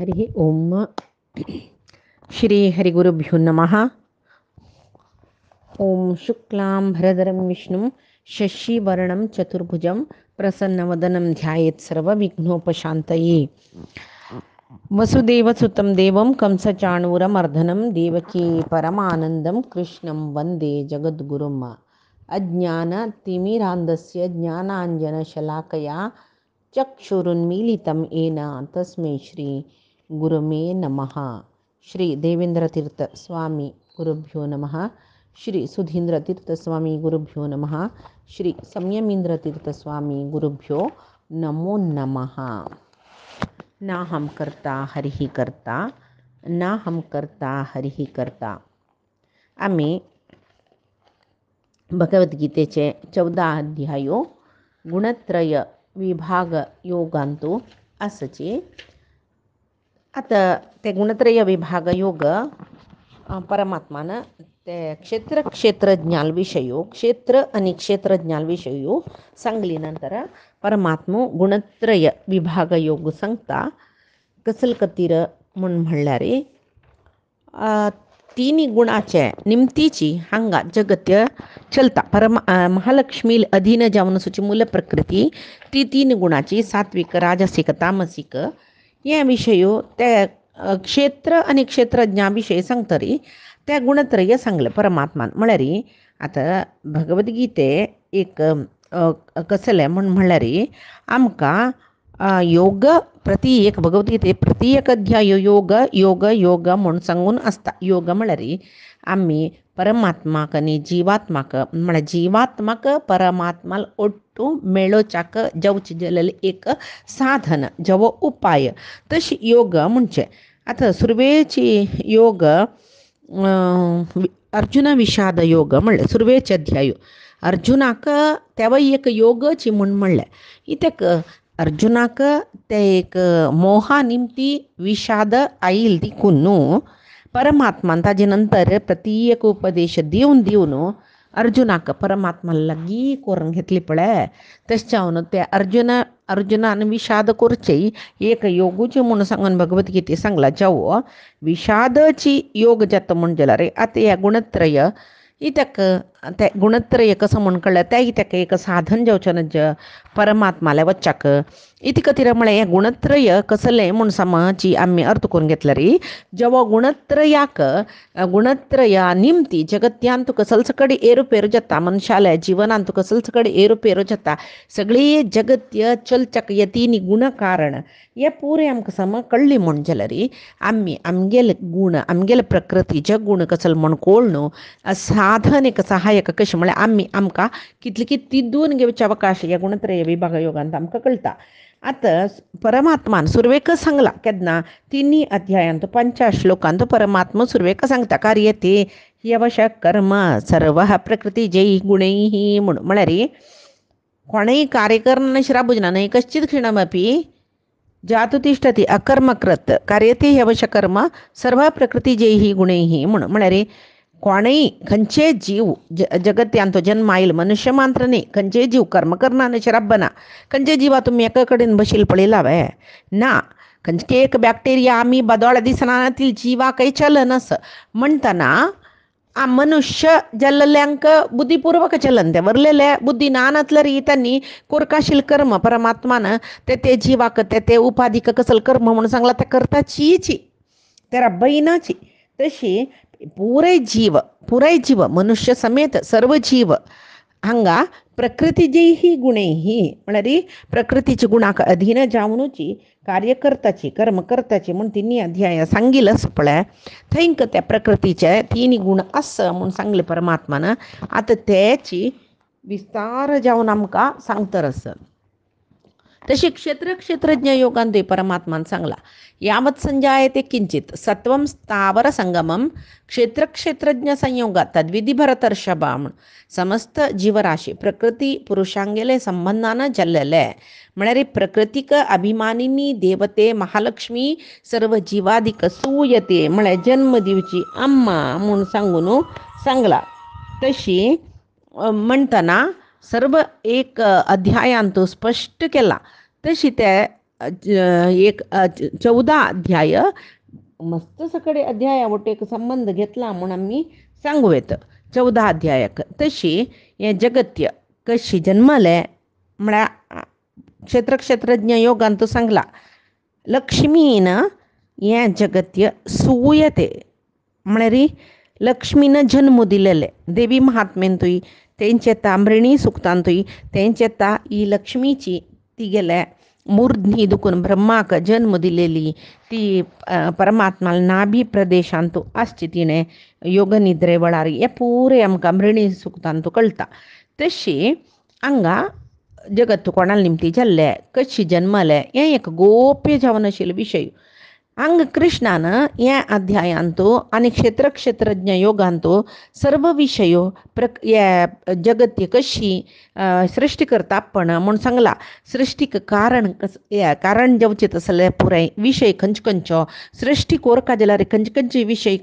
हरि ओम श्री हरिगुरुभ्यो नमः। ओम शुक्लां भरधरं विष्णुं शशिवर्णं चतुर्भुजं प्रसन्नवदनं ध्यायेत् सर्वविघ्नोपशान्तये। वसुदेवसुतं देवं कंसचाणूरमर्दनं देवकी परमानन्दं कृष्णं वन्दे जगद्गुरुम्। अज्ञानतिमिरान्धस्य ज्ञानाञ्जनशलाकया चक्षुरुन्मीलितं येन तस्मै श्री गुरुमे नमः। श्री देवेंद्रतीर्थ स्वामी गुरुभ्यो नमः। श्री सुधींद्रतीर्थ स्वामी गुरुभ्यो नमः। श्री संयमींद्रतीर्थ स्वामी गुरुभ्यो नमो नमः। ना हम करता हरिहि करता, ना हम करता हरिहि करता. आम्ही भगवद्गीतेचे 14 अध्यायो गुणत्रय विभाग योगांतू असचे. आता ते गुणत्रय विभाग योग परमात्मानं ते क्षेत्रज्ञालविषयी क्षेत्र आणि क्षेत्रज्ञालविषयी सांगलीनंतर परमात्मा गुणत्रय विभाग योग सांगता कसल कतीर म्हणून म्हणल्यारे तिन्ही गुणाचे निमतीची हांगा जगत्य चलता महालक्ष्मी अधीन जावनसूची मूल प्रकृती ती तीन गुणाची सात्विक राजसिक तामसिक या विषयी त्या क्षेत्र आणि क्षेत्रज्ञाविषयी सांगतरी त्या गुणत्रय सांगलं परमात्मान म्हळ्यारी. आता भगवद्गीते एक कसले म्हणून म्हळ्यारी आमका योग प्रति एक भगवद्गीते प्रति एक अध्याय योग योग योग म्हणून सांगून असता. योग म्हळ्यारी आम्ही परमात्माक आणि जीवात्माक म्हळ्या जीवात्माक परमात्माला ಒಟ್ಟು मेळोचाक जवच जलल एक साधन जव उपाय तशी योग म्हणजे. आता सुरवेची योग अर्जुन विषाद योग म्हणले सुरवेचे अध्याय अर्जुनाक तेव्हा एक योगची म्हणून म्हणले. इतक अर्जुनाक ते एक मोहा निमती विषाद आईल ती कुन्नू परमात्मान ताजे नंतर प्रत्येक उपदेश देऊन देऊन अर्जुनाक परमात्मा लगी करून घेतली पळे. तशावन ते अर्जुनान विषाद करचे एक योगूचे म्हणून सांगून भगवद्गीते सांगला जाव विषादची योग जात म्हणजे रे. आता या गुणत्रय इतक ते गुणत्रय कसं म्हणून कळलं त्या इतक एक साधन जावचन परमात्माला वच्चाक इतक तिर म्हळे या गुणत्रय कसले म्हणून समाची आम्ही अर्थ करून घेतला रे. जेव्हा गुणत्रया निमती जगत्यांतू कसलसकडे ಏರುಪೇರು जत्ता मनुष्याला जीवनांतू कसलसकडे ಏರುಪೇರು जत्ता सगळे जगत्य चलचक यतीनी गुण कारण या पुरे आमक सम कळली म्हणजे रे. आम्ही आमगेल गुण आमगेल प्रकृतीचे गुण कसल म्हणकोळणू साधन एक सहाय्यक कशे म्हळे आम्ही आमका कितली किती दोन घेवचे अवकाश या गुणत्रय विभाग योगांत आमका कळता. आता परमात्मान सुरवेक सांगला केदना तिन्ही अध्यायांत 50 श्लोकांत परमात्मा सुरवेक सांगता कार्य ते यवश कर्म सर्व प्रकृती जय गुणैही म्हणून म्हळ्यारी कोणीही कार्य करणं श्राबुजना नाही कश्चित क्षणमपि जातु तिष्ठति अकर्मकृत कार्यते यवश कर्म सर्व प्रकृती जयही गुणैही म्हणून म्हळ्यारी कोणीही खंचे जीव जगत्यांतो जन्म आईल मनुष्य मात्र नाही खंचे जीव कर्म करणार शराबना खंचे जीवा तुम्ही एका कडेन बशील पळेलावे ना खंचे एक बॅक्टेरिया आम्ही बदोळ्या दिसनातील जीवा काही चलन असं म्हणताना आ मनुष्य जल्ल्यांक बुद्धिपूर्वक चलन ते वरलेल्या बुद्धी नानातलं री त्यांनी कोरकाशील कर्म परमात्मानं ते जीवाक ते उपाधिक कसल कर्म म्हणून सांगला त्या करताचीची त्या बैनाची तशी पुरे जीव मनुष्य समेत सर्व जीव हांगा प्रकृती जयही गुणेही म्हणारी प्रकृतीची गुणाक अधीन जावनूची कार्यकर्ताची कर्मकर्ताची म्हणून तिन्ही अध्याय सांगिलच पळय थैंक त्या प्रकृतीचे तिन्ही गुण असं म्हणून सांगले परमात्मानं. आता त्याची विस्तार जाऊन आमका सांगतर असं तशी क्षेत्रज्ञ योगांतूय परमात्मान सांगला यावत संजायते किंचित सत्वं स्थावर संगमम क्षेत्रज्ञ संयोगा तद्विधी भरतर्षभा समस्त जीवराशी प्रकृती पुरुषांगेले संबंधानं जल्लेले म्हणारे प्रकृतिक अभिमानिनी देवते महालक्ष्मी सर्व जीवाधिक सूयते म्हळे जन्म दिवची अम्मा म्हणून सांगून सांगला. तशी म्हणताना सर्व एक अध्यायांतू स्पष्ट केला तशी त्या एक 14 अध्याय मस्त सकडे अध्यायावट एक संबंध घेतला म्हणून आम्ही सांगू येतं 14 अध्यायक तशी हे जगत्य कशी जन्मले म्हणल्या क्षेत्रज्ञ योगांत सांगला लक्ष्मीन हे जगत्य सूयते म्हळ्यार लक्ष्मीनं जन्म दिलेले देवी महात्मेंतूय तेंचे तांबरिणी सुक्तांतूय तेंचे ता ही लक्ष्मीची ती गेल्या मूर्ध्नी दुखून ब्रह्माक जन्म दिलेली ती परमात्मा नाभी प्रदेशांतू आसची तिणें योग निद्रे वळारी हे पुरे आमकां मृणी सुक्तांतू कळटा तशी हांगा जगत कोणाल निमती जाल्ले कशी जन्मले हें एक गोप्य जावन आशिल्लो विशय हांगा कृष्णान ह्या अध्यायांतू आनी क्षेत्रज्ञ योगांतू सर्व विशयो हे जगत कशी सृष्टी करता पण म्हूण सांगला सृष्टीक कारण जावचें तसले पुराय विशय खंयचो सृष्टी कोरका जाल्यार खंयचे विशय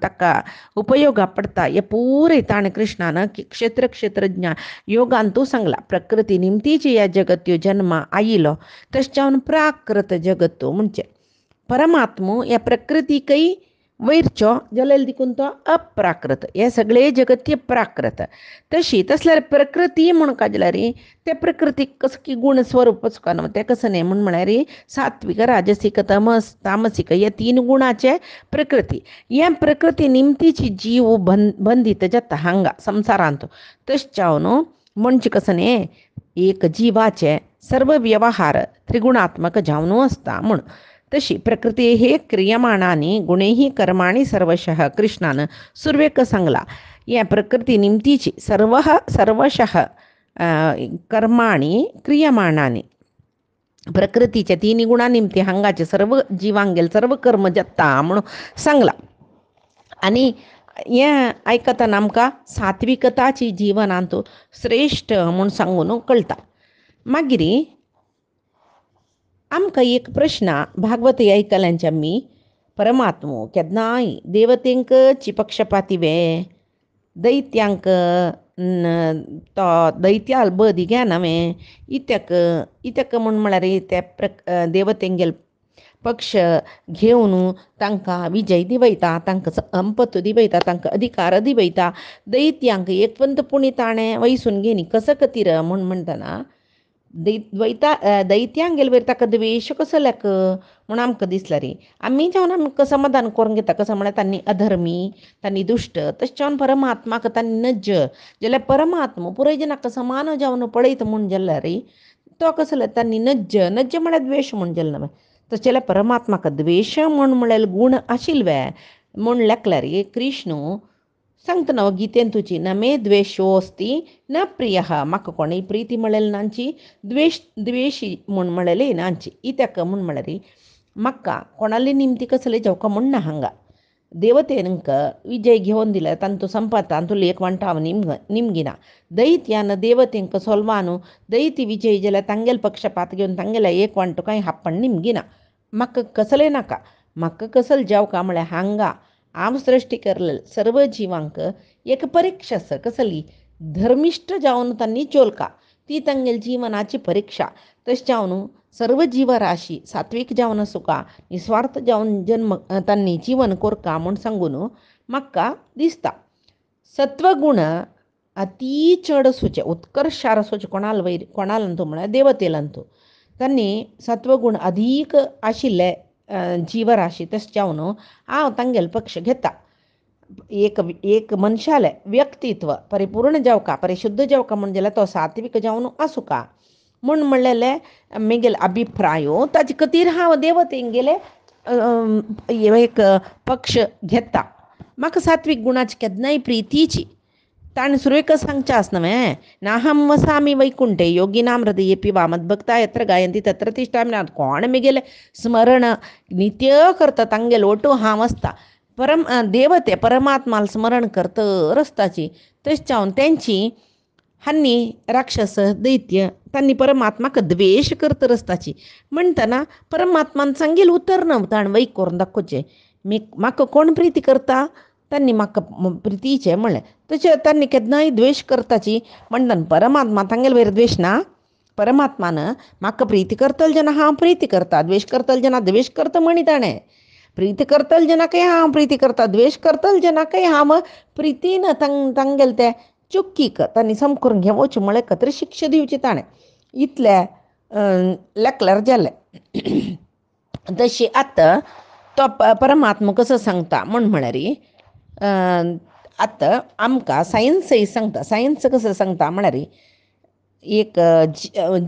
ताका उपयोगा पडटा हे पुरे ताणें कृष्णान क्षेत्रज्ञ योगांतू सांगला प्रकृती निमतीची ह्या जगत्यो जन्मा आयिलो तशें जावन प्राकृत जगतो म्हणजे परमात्मो या प्रकृतीकय वैरचो जाल्यार देखून तो अप्राकृत हे सगळे जगत्य प्राकृत तसल्यार प्रकृती म्हण का जाल्यार ते प्रकृतीक कसं की गुण स्वरूप वचका न्हू ते कसं न्ही म्हळ्यार सात्विक राजसीक तामसीक हे 3 गुणाचे प्रकृती हे प्रकृती निमतीची जीव बंदीत जाता हांगा संवसारांत तशें जावन म्हणजे कसं न्ही एक जीवाचे सर्व व्यवहार त्रिगुणात्मक जावन आसता म्हण तशी प्रकृती हे क्रियमाणांनी गुणेही कर्माणी सर्वशः कृष्णान सुरवेक सांगला या प्रकृती निमतीची सर्वशः कर्माणी क्रियमाणांनी प्रकृतीच्या 3 गुणां निमती हांगाचे सर्व जिवांगेल सर्व कर्म जाता म्हणून सांगला आणि हे आयकतना आमकां सात्विकताची जिवनांतू श्रेष्ठ म्हूण सांगून कळटा मागीर आमकां एक प्रश्न भागवत आयकल्यांचे आमी परमात्मो केन्नाय देवतेंक पक्षपाती वे दैत्यांक तो दैत्याल बदी घेना हांवें इत्याक म्हूण म्हळ्यार ते देवतेंगेल पक्ष घेवन तांकां विजय दिवयता तांकां संपत दिवयता तांकां अधिकार दिवयता दैत्यांक एकवंतपणी ताणें वयसून घेनी कसं खातीर म्हूण म्हणटना दैत्यांगेल वयर ताका द्वेश कसो लेक म्हूण आमकां दिसला रे आमी जावन आमकां समाधान करून घेता कसं म्हळ्यार तांणी अधर्मी तांणी दुश्ट तशें जावन परमात्माक तांणी नज्ज जाल्यार परमात्मा पुराय जनाक समान जावन पळयता म्हूण जाल्यार तो कसो तांणी नज्ज म्हळ्यार द्वेश म्हूण जालें न्हय तशें जाल्यार परमात्माक द्वेश म्हळ्यार गुण आशिल्ले म्हूण लेखल्यार कृष्ण सांगता न्हू गितेन तुजी न मे द्वेशो अस्ति न प्रियः म्हाका कोणूय प्रिती म्हळेली नांची द्वेशी म्हूण म्हळेली नांची इत्याक म्हूण म्हळ्यार म्हाका कोणाली निमती कसले जावका म्हूण ना हांगा देवतेनक विजय घेवन दिला तांतू संपत तांतू लेख वांटा हांव निमगिना दैत्यान देवतेंक सोलवान दैत्य विजय जाल्यार तांगेल पक्षपात घेवन तांगेल्या एक वांटो कांय हाप्पण निमगिना म्हाका कसले नाका म्हाका कसले जावका म्हळ्यार हांगा हांव सृश्टी केल्ले सर्व जिवांक एक परीक्षा आसा कसली धर्मिश्ठ जावन तांणी चोलका ती तांगेल जिवनाची परीक्षा तशें जावन सर्व जीवराशी सात्वीक जावन सुका निस्वार्थ जावन जन्म तांणी जीवन कोरका म्हूण सांगून म्हाका दिसता सत्वगुण अती चड आसूचे उत्कर्शार आसूचे कोणालांतू म्हळ्यार देवतेलांतू तांणी सत्वगुण अधीक आशिल्ले जीवराशी तशें जावन हांव तांगेल पक्ष घेता एक मनशाले व्यक्तित्व परिपूर्ण जावका परिशुद्ध जावका म्हण जाल्यार तो सात्विक जावन आसुका म्हूण म्हणलेले म्हगेल अभिप्रायो ताजे खातीर हांव देवतेंगेले एक पक्ष घेता म्हाका सात्वीक गुणाची केन्नाय प्रितीची ताणें सुरेख सांगचें आसना न्हय नाहम वसामी वैकुंठे योगिनाम हृदयेपि वामद्भक्ता यत्र गायन्ति तत्र तिष्ठामि कोण म्हगेलें स्मरण नित्य करता तांगेल ओटू हांव आसता देवते परमात्माल स्मरण करता रस्ताची तशें जावन तेंची हांनी राक्षस दैत्य तांणी परमात्माक द्वेश करता रस्ताची म्हणटना परमात्मान सांगेल उतर न्हू ताणें वैक करून दाखोवचें म्हाका कोण प्रिती करता तांणी म्हाका प्रितीचें म्हणलें तशें तांणी केन्नाय द्वेश करताची म्हणटना परमात्मा तांगेल वयर द्वेश ना परमात्मान म्हाका प्रीती करतल जेन्ना हांव प्रीती करता, द्वेश करतल जेन्ना द्वेश करता म्हणी ताणें. प्रीती करतल जेन्नाकय हांव प्रीती करता, द्वेश करतल जेन्नाकय हांव प्रितीन तांगेले ते चुकीक तांणी सम करून घेवचें म्हळ्यार खत्री शिक्षा दिवची ताणें. इतले लेकल्यार जालें. तशी आतां तो परमात्मा कसो सांगता म्हळ्यार आतां आमकां सायन्सय सांगता. सायन्स कसो सांगता म्हळ्यार एक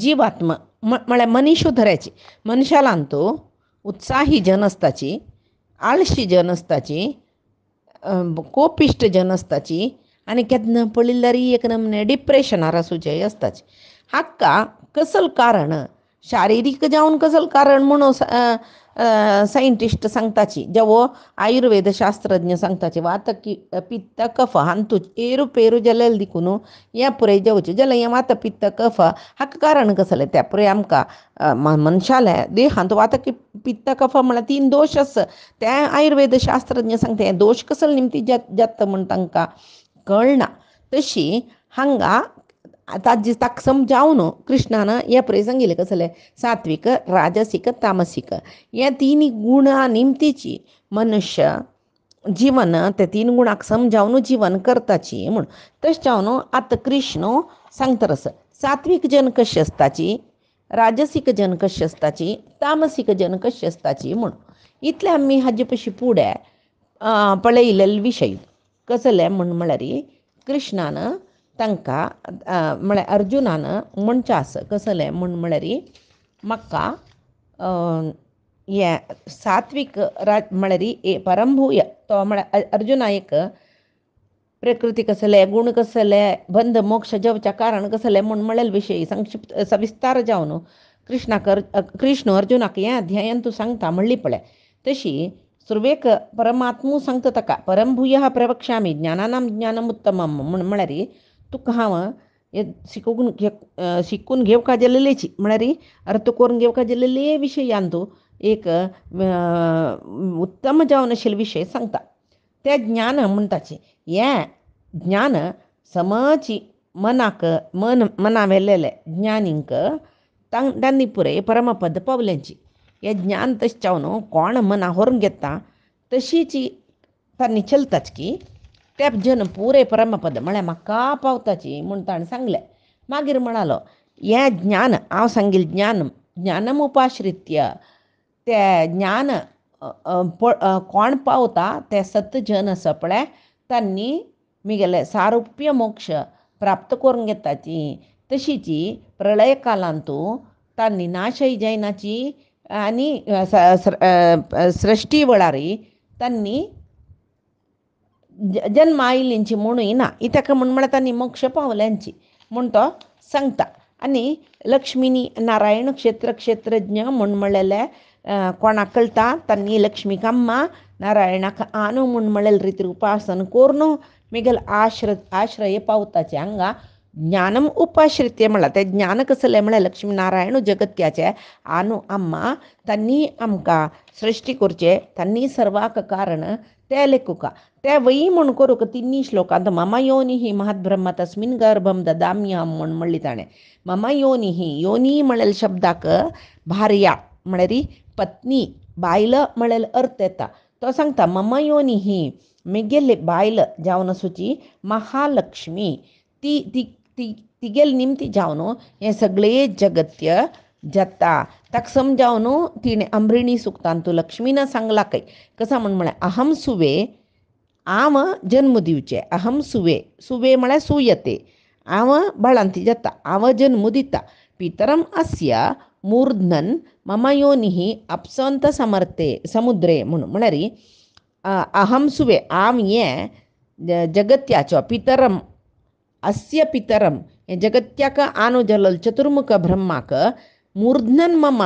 जीवात्मा म्हळ्यार मनीस धरायची. मनशालान तूं उत्साही जन असताची, आळशी जन असताची, कोपिश्ट जन असताची आनी केन्ना पळयल्यार एक नमने डिप्रेशनार आसूचे असताची. हाका कसल कारण, शारिरीक जावन कसल कारण म्हणून सायंटिस्ट सांगताची, जेवो आयुर्वेद शास्त्रज्ञ सांगताचे वात पित्त कफ हांतू एरुपेरू जाल्यार देखून हें पुराय जेवचें जाल्यार हें वात पित्त कफ हाका कारण कसलें तें पुराय आमकां मनशाले देहांत वात पित्त कफ म्हळ्यार 3 दोश आसा. ते आयुर्वेद शास्त्रज्ञ सांगता हे दोश कसले निमती जाता म्हण तांकां कळना. तशी हांगा ताका समजावन कृष्णान हे पुराय सांगिल्लें कसलें सात्वीक, राजसीक, तामसीक हे 3 गुणां निमतीची मनुष्य जीवन ते 3 गुणांक समजावन जीवन करताची म्हूण. तशें जावन आतां कृष्ण सांगता आसा सात्वीक जन कशी असताची, राजसीक जन कशी असताची, तामसीक जन कशी असताची म्हूण. इतले आमी हाजे पयलीं फुडें पळयलेले विशय कसले म्हळ्यार कृष्णान तांकां म्हळ्यार अर्जुनान म्हणचें आसा कसलें म्हळ्यार म्हाका हें सात्वीक म्हळ्यार परमभूय तो म्हळ्यार अर्जुना एक प्रकृती कसले, गुण कसले, बंध मोक्ष जेवच्या कारण कसले म्हळ्यार विशय संक्षिप्त सविस्तार जावन कृष्ण अर्जुनाक हें अध्यायान तूं सांगता म्हणली पळय. तशी सुरवेक परमात्मू सांगता ताका परमभूय प्रवक्ष्यामी ज्ञानानां ज्ञानमुत्तमम म्हळ्यार तुका हांव शिकून घेवका जाल्लेची म्हळ्यार अर्थ करून घेवका जाल्ले विशयान तूं एक उत्तम जावन आशिल्ले विशय सांगता. तें ज्ञान म्हणटाचें हें ज्ञान समची मना वेल्लेले ज्ञानींक तांणी पुराय परमपद पावल्यांची. हें ज्ञान तशें जावन कोण मना व्हरून घेता तशीची तांणी चलताच की ते जन पुरे परमपद म्हळ्यार म्हाका पावताची म्हूण ताणें सांगलें. मागीर म्हणालो हें ज्ञान हांव सांगिल्लें ज्ञानमुपाश्रित्य तें ज्ञान कोण पावता ते सत जन आसा पळय तांणी म्हगेले सारुप्य मोक्ष प्राप्त करून घेताची. तशीची प्रलय कालांत तांणी नाशय जायनाची आनी सृश्टी वेळारी तांणी जन्म आयिल्लींची म्हणूय ना इतका म्हळ्यार तांणी मोक्ष पावल्यांची म्हूण तो सांगता. आनी लक्ष्मीनी नारायण क्षेत्रज्ञ म्हणलेले कोणाक कळटा तांणी लक्ष्मीकाम्मा नारायणाक आनु म्हणलेले रितीर उपासन करून म्हगेले आश्रय पावताचे. हांगा ज्ञानम उपाश्रित्य म्हळ्यार तें ज्ञान कसलें म्हळ्यार लक्ष्मी नारायण जगत्याचे आनु अम्मा तांणी आमकां सृश्टी करचें तांणी सर्वाक कारण ते लेखुका ते वई म्हूण करूंक 3 श्लोकांत मम योनी महद्ब्रह्म तस्मिन् गर्भम ददाम्यहम म्हणली ताणें. मम योनी म्हळ्यार शब्दाक भार्या म्हळ्यार पत्नी, बायल म्हळ्यार अर्थ येता. तो सांगता मम योनी म्हगेली बायल जावन आसूची महालक्ष्मी तिगेल निमती जावन हें सगळें जगत्य जाता. ताका समजावन तिणें अमृणी सुक्तांत लक्ष्मीन सांगलाकय कसा म्हळ्यार अहम सुवे हांव जन्म दिवचें. अहम सुवे म्हळ्यार सुयते हांव बाळंती जाता हांव जन्म दिता. पितरम अस्य मूर्धन मम योनी अप्संत समुद्रे म्हळ्यार अहम सुवे हांव हें जगत्याचो पितरम अस्य पितरम हें जगत्याक आनो जाल्लो चतुर्मुख ब्रह्माक मूर्धन मम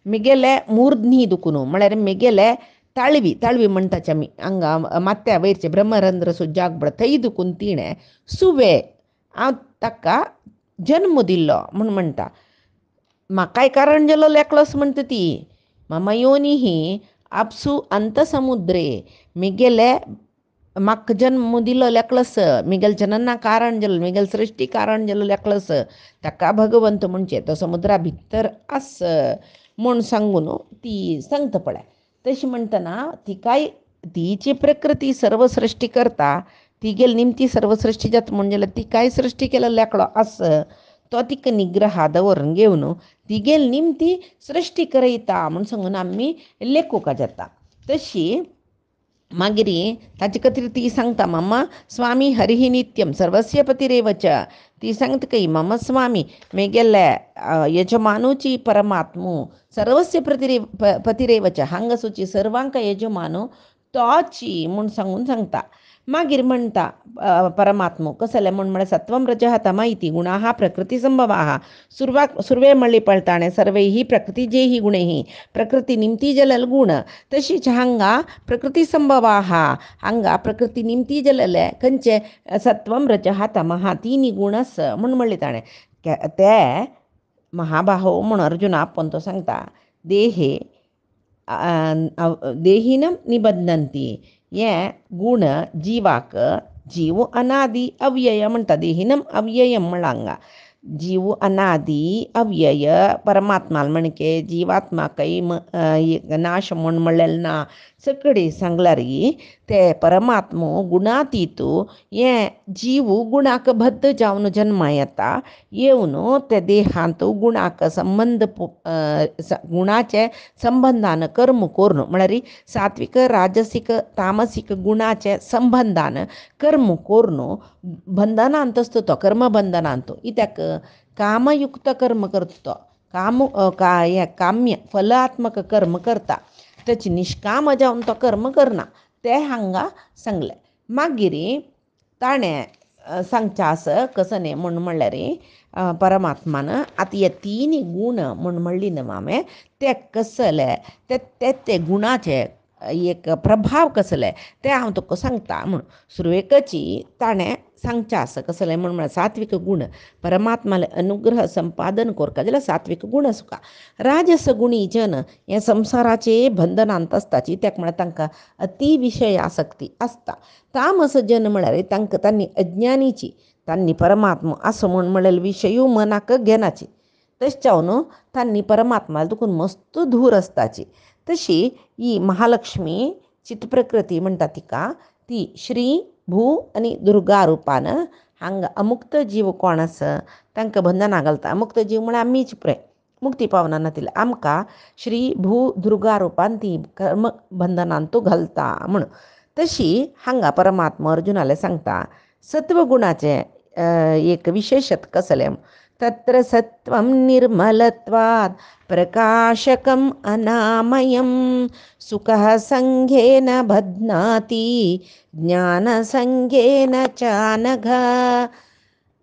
म्हगेले मूर्धनी दुखून म्हळ्यार म्हगेले ताळवी म्हणटाचे आमी हांगा मात्या वयरचे ब्रह्मरंध्र सुजाग थंय दुखून तिणें सुवे हांव ताका जन्म दिल्लो म्हूण म्हणटा. म्हाकाय कारण जालो लेकलोस म्हणटा ती मम योनी आपसू अंत समुद्रे म्हगेले म्हाका जन्म दिलो लेकलस, मिगेल जनना कारण जालो, मिगेल सृश्टी कारण जालो लेकलस, ताका भगवंत म्हणचे तो समुद्रा भितर आस म्हूण सांगून ती सांगता पळय. तशी म्हणटना ती काय तिची प्रकृती सर्व सृश्टी करता, ती गेल निमती सर्व सृश्टी जाता म्हणजे जाल्यार ती काय सृश्टी केलो लेकलो आस तो तिका निग्रहा दवरून घेवन ती गेल निमती सृश्टी करयता म्हूण सांगून आमी लेखूंक जाता. तशी मागीर ताचे खातीर ती सांगता मम्मा स्वामी हरिही नित्यम सर्वस्य पतिरेव च. ती सांगता की मम स्वामी मेगेले यजमानूची परमात्मू सर्वस्य पतिरेव च हांगासूची सर्वांक यजमानू तोची म्हूण सांगून सांगता. मागीर म्हणटा परमात्मो कसले म्हण सत्वम रजः तम इति गुणाः प्रकृती संभवाः. सुरवे मळ्ळी पळताणे सर्वे ही प्रकृती जे ही गुणे ही प्रकृती निमती जलल गुण. तशीच हांगा प्रकृती संभवाः हांगा प्रकृती निमती जलले खंयचे सत्वम रजः तमः तिनी गुणस म्हूण म्हणले ताणें. ते महाबाहो म्हूण अर्जुना पण तो सांगता देहे देहिनम निबंधंती. हे गुण जीवाक जीव अनादी अव्यय म्हणटा. देहिनम अव्यय म्हणला हांगा जीव अनादी अव्यय परमात्मा म्हणके जीवात्मा काही नाश म्हूण म्हणलेले ना. सगळी सांगल्यार ते परमात्मो गुणातीतू हे जीव गुणाक बद्ध जावन जन्मा येता येवन ते देहांत गुणाक संबंध गुणाचे संबंधान कर्म करून म्हळ्यार सात्विक राजसिक तामसिक गुणाचे संबंधान कर्म करून बंधनांत असतो तो कर्मबंधनांत. इत्याक कामयुक्त कर्म करता तो काम्य फलात्मक कर्म करता त्याची निष्काम जावन तो कर्म करना ते हांगा सांगले. मागीर ताणें सांगचे आस कसं न्ही म्हूण म्हणल्यार परमात्मान आतां हे तीन गुण म्हूण म्हणली न्ही हांवें ते कसले ते गुणाचे एक प्रभाव कसले ते हांव तुका सांगता म्हूण. सुरवेकाची ताणें सांगचें आसा कसलें म्हूण म्हळ्यार सात्विक गुण परमात्माले अनुग्रह संपादन करता जाल्यार सात्विक गुण सुका. राजस गुणी जन हे संवसाराचे बंधनांत आसता कित्याक म्हळ्यार तांकां अति विशय आसक्ती आसता. तामस जन म्हळ्यार तांणी अज्ञानीची तांणी परमात्मा असं म्हूण म्हणलेले विशयू मनाक घेनाची. तशें जावन तांणी परमात्मा दुखून मस्त धूर आसताची. तशी ही महालक्ष्मी चितप्रकृती म्हणटा तिका ती श्री भू आनी दुर्गा रुपान हांगा अमुक्त जीव कोण आसा तांकां बंधनां घालता. अमुक्त जीव म्हळ्यार आमीच पळय मुक्ती पावना नातिले आमकां श्री भू दुर्गा रुपान ती कर्म बंधनांत घालता म्हूण. तशी हांगा परमात्मा अर्जुनाले सांगता सत्वगुणाचे एक विशेषत कसलें तत्र सत्वं निर्मलत्वात् प्रकाशकम् अनामयं सुखः संघेन बध्नाति ज्ञानसंघेन चानघ.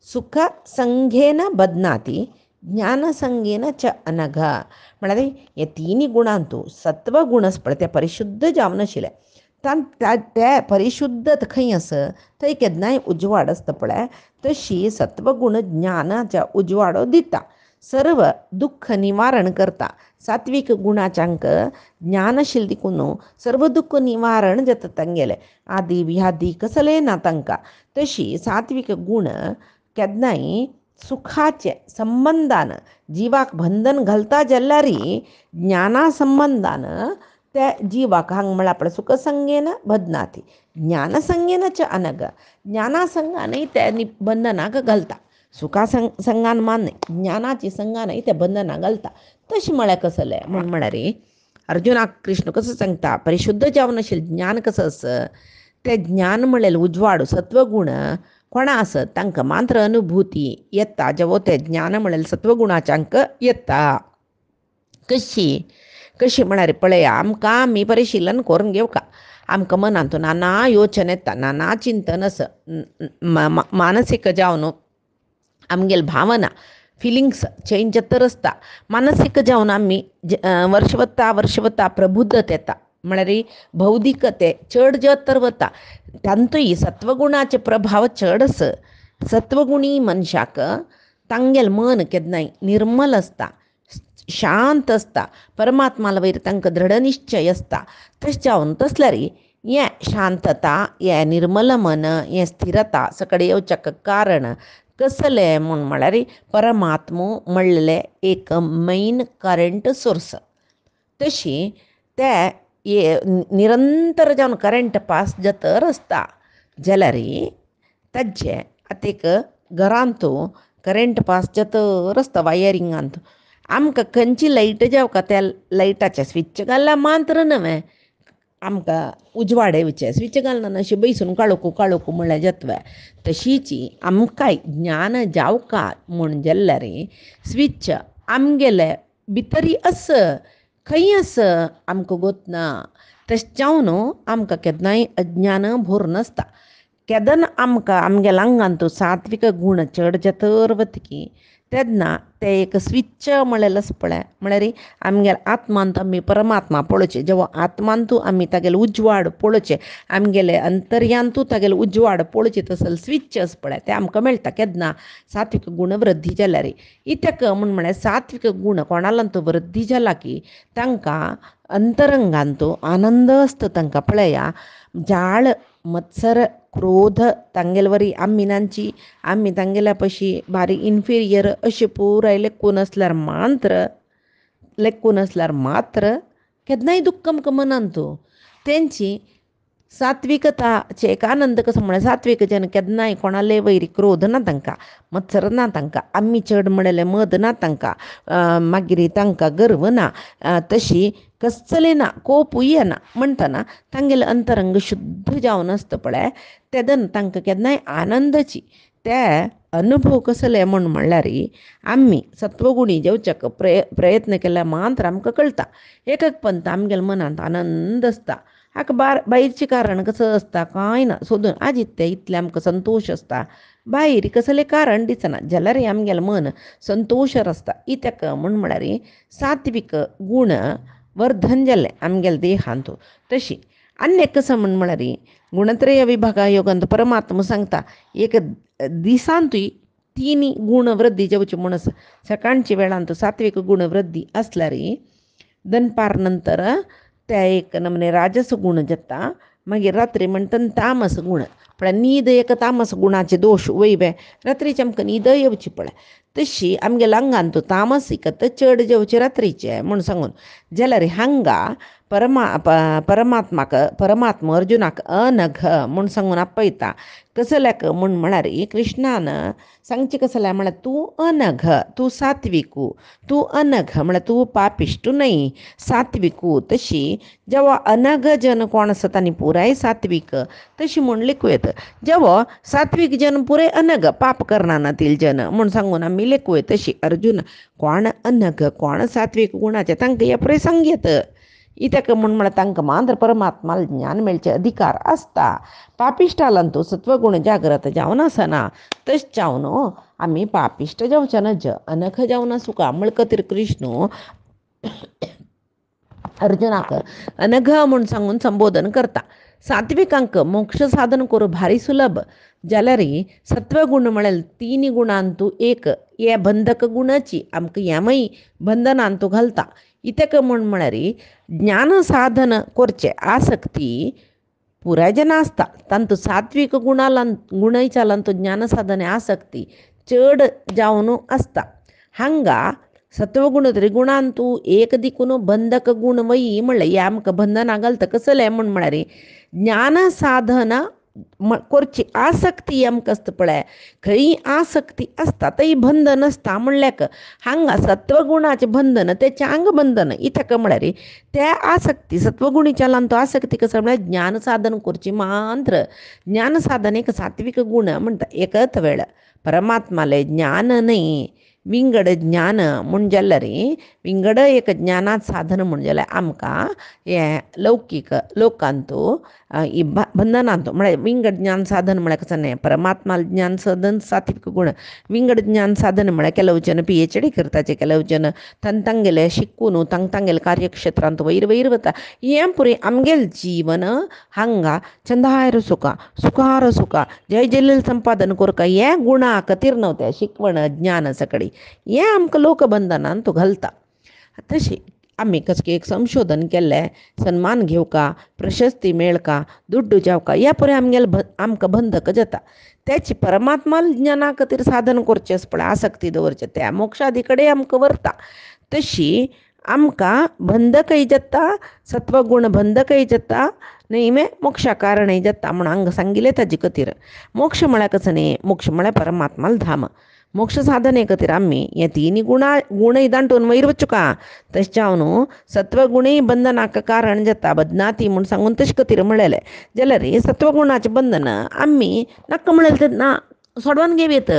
सुख संघेन बध्नाति ज्ञानसंघेन च अनघ म्हळ्यार हे तिनी गुणांतू सत्वगुणस पळय ते परिशुद्ध जावन आशिल्ले. ते परिशुद्धत खंय आसा थंय केन्नाय उजवाड आसता पळय तशी सत्वगुण ज्ञानाच्या उजवाडो दिता सर्व दुःख निवारण करता. सात्विक गुणाच्यांक ज्ञानशील देखून सर्व दुःख निवारण जाता तांगेले आदी व्याधी कसले ना तांकां. तशी सात्विक गुण केन्नाय सुखाचे संबंधान जिवाक बंधन घालता जाल्यार ज्ञाना संबंधान ते जिवाक हांगा म्हळ्यार आपल्या सुखसंगेन बध्नाति ज्ञानसंगेन च अनघ. ज्ञानासंगानय ते बंधनाक घालता. सुखा संगान मान्य ज्ञानाची संगानय ते बंधनाक घालता. तशें म्हळ्यार कसलें म्हूण म्हळ्यार अर्जुनाक कृष्ण कसो सांगता परिशुद्ध जावन आशिल्लें ज्ञान कसं आसा ते ज्ञान म्हळ्यार उजवाड सत्वगुण कोणा आसत तांकां मात्र अनुभूती येता जेवो ते ज्ञान म्हळ्यार सत्वगुणाच्यांक येता. कशी म्हळ्यार पळय आमकां आमी परिशिलन करून घेवका. आमकां मनांत नाना योचना येता नाना चिंतन आसा मानसीक जावन आमगेल भावना फिलिंग्स चेंज तर आसता. मानसीक जावन आमी वर्ष वता प्रबुद्धत येता म्हळ्यार भौतिकते चड जत तर वता तांतूय सत्वगुणाचे प्रभाव चड आसा. सत्वगुणी मनशाक तांगेल मन केन्नाय निर्मल आसता शांत आसता परमात्मा वयर तांकां दृढ निश्चय आसता. तशें जावन तसल्यार ये शांतता ये निर्मल मन ये स्थिरता सकಡೆ येवचक कारण कसले म्हूण म्हळ्यार परमात्मो म्हणलेले एक मेन करंट सोर्स तशी ते निरंतर जावन करंट पास जातर आसता जाल्यार ताजे आतां एक घरांतू करंट पास जातर आसता वायरिंगांत आमकां खंयची लायट जावका त्या लायटाचे स्विच घालल्यार मात्र न्हय आमकां उजवाड येवचे स्विच घालना अशें बैसून काळोखू काळोखू म्हणल्यार जातवे तशीच आमकांय ज्ञान जावका म्हूण जाल्यार स्विच आमगेले भितरी आस खंय आस आमकां गोत ना तशें जावन आमकां केन्नाय अज्ञान भोर नासता केदन आमकां आमगेल्या आंगांतू सात्वीक गूण चड जातर वतकी तेन्ना ते एक स्विच म्हणलेलो आसा पळय म्हळ्यार आमगेल्या आत्मांत आमी परमात्मा पळोवचें जेवा आत्मांतू आमी तागेले उजवाड पळोवचें आमगेले अंतर्यांतू तागेले उजवाड पळोवचें तसले स्विच आसा पळय ते आमकां मेळटा केन्ना सात्वीक गूण वृद्धी जाल्यार इतक म्हळ्यार सात्वीक गूण कोणालांतू वृद्धी जाला की तांकां अंतरंगांतू आनंद आसता तांकां पळया जाळ मत्सर क्रोध तांगेले आमी तांगेल्या पशी भारी इन्फिरियर अशें पुराय लेखून आसल्यार मात्र केन्नाय दुख्ख आमकां मनांतू तेंची सात्विकताचे एक आनंद कसो म्हळ्यार सात्वीक जन केन्नाय कोणाले वैरी क्रोध ना तांकां मत्सर ना तांकां आमी चड म्हणलें मद ना तांकां मागीर तांकां गर्व ना तशी कसलें ना कोपूय येना म्हणटना तांगेलें अंतरंग शुद्ध जावन आसता पळय तेदन तांकां केन्नाय आनंदाची ते अनुभव कसले म्हणल्यार आमी सत्वगुणी जेवच्याक प्रयत्न केल्यार मात्र आमकां कळटा एक पंत आमगेल्या मनांत आनंद आसता हाका भायरचें कारण कसं आसता कांय ना सोदून आजीत ते इतलें आमकां संतोश आसता भायर कसलें कारण दिसना जाल्यार आमगेलें मन संतोशार आसता इतक म्हळ्यार सात्वीक गूण वर्धन जाल्लें आमगेल्या देहांत तशी आनी एक कसं म्हळ्यार गुणत्रय विभागा योगांत परमात्मा सांगता एक दिसांतूय 3 गूण वृद्धी जावची म्हूण सकाळच्या वेळांत सात्वीक गूण वृद्धी आसल्यार दनपार नंतर ते एक नमने राजस गूण जाता मागीर रात्री म्हणटा तामस गूण पण न्हीद एक तामस गुणाचे दोश वयवे रात्रीचे आमकां न्हीद येवची पळय तशी आमगेल्या आंगांत तामसिकत चड जेवचे रात्रीचे म्हूण सांगून जाल्यार हांगा परमात्मा अर्जुनाक अनघ म्हूण सांगून आपयता कसल्याक म्हळ्यार कृष्णान सांगचें कसल्या म्हळ्यार तूं अनघ तूं सात्विकू तूं अनघ म्हळ्यार तूं पापिश्टू न्हय सात्विकू तशी जेवा अनघ जन कोण आसा तांणी पुराय सात्वीक तशी म्हूण लेखूं येता जेवा सात्वीक जन पुराय अनघ पाप करनातील जन म्हूण सांगून आमी लेखूं येता तशी अर्जुन कोण अनघ कोण सात्वीक गुणाचे तांकां हे पुराय सांगयत इतक म्हळ्यार तांकां मात्र परमात्मा ज्ञान मेळचे अधिकार आसता पापिश्टालांतू सत्वगुण जागृत जावन आसना तशें जावन आमी पापिश्ट जावचे नज अनघ जावन आसूं म्हळ्यार खातीर कृष्ण अर्जुनाक अनघ म्हूण सांगून संबोधन करता सात्विकांक मोक्ष साधन करूं भारी सुलभ जाल्यार सत्वगुण म्हळ्यार 3 गुणांतू एक हे बंधक गुणाची आमकां हेमय बंधनांतू घालता इतक म्हळ्यार ज्ञान साधन करचे आसक्ती पुराय जन आसता तांतू सात्वीक गुणांचो ज्ञान साधने आसक्ती चड जावन आसता हांगा सत्वगुण त्रिगुणांतू एक दिकून बंधक गुण वयी म्हणल्यार हे आमकां बंधना घालता कसलें म्हळ्यार ज्ञान साधन करची आसक्ती आमकां आसता पळय खंय आसक्ती आसता थंय बंधन आसता म्हणल्याक हांगा सत्वगुणाचें बंधन तेचें अंग बंधन इतक म्हळ्यार त्या आसक्ती सत्वगुणीच्या लांतो आसक्ती कसो म्हळ्यार ज्ञान साधन करची मात्र ज्ञान साधनेक सात्वीक गुण म्हणटा एकच वेळ परमात्माले ज्ञान न्हय विंगड ज्ञान म्हूण जाल्यार विंगड एक ज्ञानात साधन म्हूण जाल्यार आमकां हे लौकीक लोकांतू बंधनांतू म्हळ्यार विंगड ज्ञान साधन म्हळ्यार कसं न्हय परमात्मा ज्ञान साधन सात्विक गुण विंगड ज्ञान साधन म्हळ्यार केलव जन PhD करताचे केलव जन तांगेले शिकून तांगेले कार्यक्षेत्रांत वयर वता हें पुरे आमगेलें जीवन हांगा चंदायर सुखार सुखा जय जलील संपादन करता हे गुणा खातीर नव्हते शिकवण ज्ञान सकडी हें आमकां लोकबंधनांत घालता तशी आम्ही कसके एक संशोधन केल्लें, सन्मान घेवका, प्रशस्ती मेळका, दुड्डू जावका ह्या परी आमकां बंधक जाता. त्याची परमात्मा ज्ञाना खातीर साधन करचेंच पळय, आसक्ती दवरचें त्या मोक्षादी कडेन आमकां व्हरता. तशी आमकां बंधकय जाता, सत्वगुण बंधकय जाता, न्हय मोक्षा कारणय जाता म्हूण हांगा सांगिल्लें ताजे खातीर. मोक्ष म्हळ्यार कसो न्ही, मोक्ष म्हळ्यार परमात्माल धाम. मोक्ष साधने खातीर आमी हे तिनी गुणय दांटून वयर वचुका. तशें जावन सत्वगुणय बंधनाक कारण जाता, बदनाती म्हूण सांगून तशे खातीर म्हळेलें. जाल्यार सत्वगुणाचें बंधन आमी नाका म्हणलें तें ना सोडोवन घेवयेत.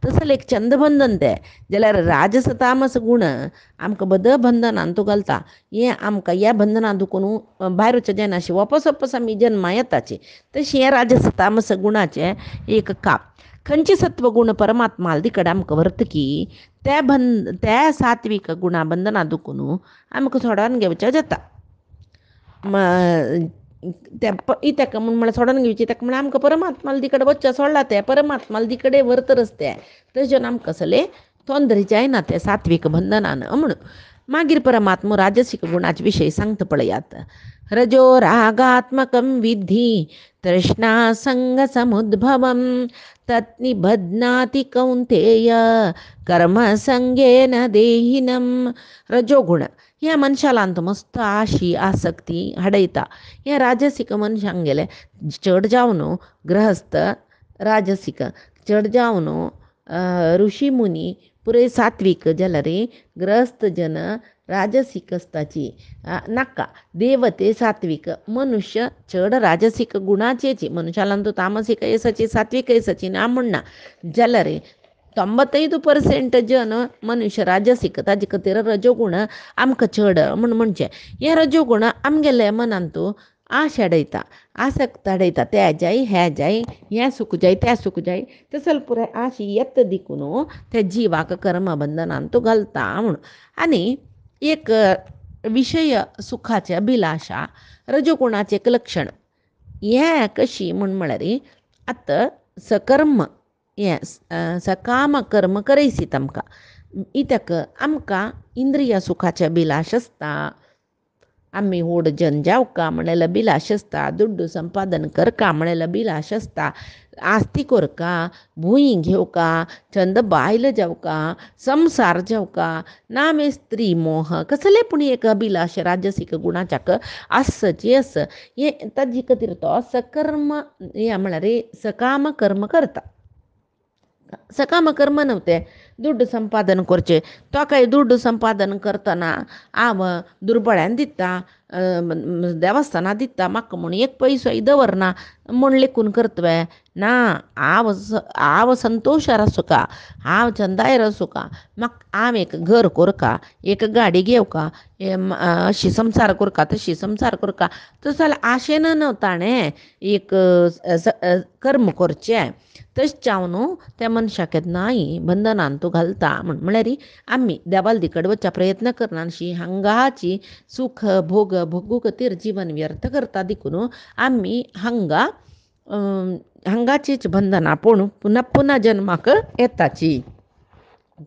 तसले एक छंदबंधन तें. जाल्यार राजस तामस गुण आमकां बद बंधनान तो घालता. हें आमकां ह्या बंधनान दुखून भायर वचचें जायना, अशें वापस आमी जन्मा येताची. तशें हें राजस तामस गुणाचें एक काम. खंयचे सत्वगुण परमात्मा कडेन आमकां व्हरतकी त्या सात्वीक गुणा बंधना दुखून आमकां सोडोन घेवचें जाता. तेका म्हूण सोडोन घेवची, तेका म्हण आमकां परमात्मा कडेन वच्चें सोडला तें परमात्मा कडेन व्हरतरच तें. तशें आमकां कसले तोंदरी जायना त्या सात्वीक बंधनान म्हणून. मागीर परमात्मा राजसीक गुणाचे विशय सांगता पळयात. रजो रागात्मकं विद्धि तृष्णा संग समुद्भवं तत्निबध्नाति कौन्तेय कर्म संगेन देहिनम. रजोगुण ह्या मनशाला मस्त आशी आसक्ती हाडयता. हे राजसीक मनशांक गेले चड जावन ग्रहस्थ राजसीक, चड जावन ऋषी मुनी पुरे सात्वीक, जाल्यार ग्रहस्थ जन राजसीक आसताची नाका. देवते सात्वीक, मनुष्य चड राजसीक गुणाचेची. मनशाला तो तामसीक येसाची सात्वीक येसाची ना म्हणना. जाल्यार 95% जन मनुष्य राजसीक, ताजे खातीर रजोगुण आमकां चड म्हणचें. हे रजोगुण आमगेले मनान तूं आश हाडयता, आसक्त हाडयता. त्या जाय हे जाय, हें सूख जाय तें सूख जाय, तसल पुराय आश येत दिकून त्या जिवाक कर्मबंधनान तूं घालता म्हूण. आनी एक विशय सुखाचे अभिलाशा रजोगुणाचें एक लक्षण. हें कशी म्हळ्यार आतां सकर्म हें सकाम कर्म करयसीत आमकां. इतक आमकां इंद्रिय सुखाचे अभिलाश आसता. आमी व्हड जन जावका म्हणल्यार अभिलाश आसता, दुड्डू संपादन करका म्हणल्यार अभिलाश आसता, आस्ती करका, भुंय घेवका, छंद बायल जावका, संसार जावका, नामे स्त्री मोह, कसले पूण एक अभिलाश राजसीक गुणाच्याक आसची आस. हें ताजे खातीर तो सकर्म हें म्हळ्यार सकाम कर्म करता. सकाम कर्म नव्हते दुड्ड संपादन करचें. तो काय दुड्ड संपादन करतना हांव दुर्बळ्यान दिता, देवस्थानां दिता, म्हाका म्हूण एक पयसोय दवरना म्हूण लेखून करतवे ना. हांव संतोशार आसुका, हांव चंदायर आसुका, हांव एक घर करका, एक गाडी घेवका, अशी संसार करका, तशी संसार करका. तसो जाल्यार आशेन न्हू ताणें एक कर्म करचें. तशें जावन त्या मनशाक केन्नाय बंधनान तूं घालता म्हळ्यार आमी देवाली कडेन वचचा प्रयत्न करना, अशी हांगाची सुख भोग भोगू खातीर जीवन व्यर्थ करता देखून आमी हांगाचीच बंधनां पळोवन पुन्हा जन्माक येताची.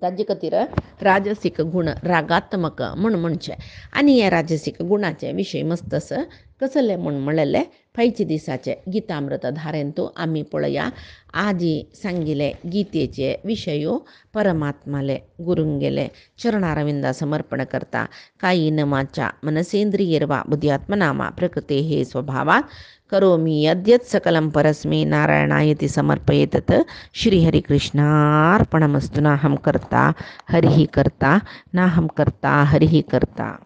ताजे खातीर राजसीक गुण रागात्मक म्हणचें. आनी हे राजसीक गुणाचे विशय मस्तस कसले म्हणलेले फायचे दिसाचे गीतामृत धारेन तूं आमी पळया. आजी सांगिल्ले गीतेचे विशयो परमात्माले गुरुंगेले चरणारविंदा समर्पण करता. कायेन वाचा मनसेंद्रियैर्वा बुद्ध्यात्मना प्रकृतेः स्वभावात् करोमि यद्यत् सकलं परस्मै नारायणायति समर्पयेतत्. श्रीहरिकृष्णार्पणमस्तु. नाहं कर्ता हरिः कर्ता, नाहं कर्ता हरिः कर्ता.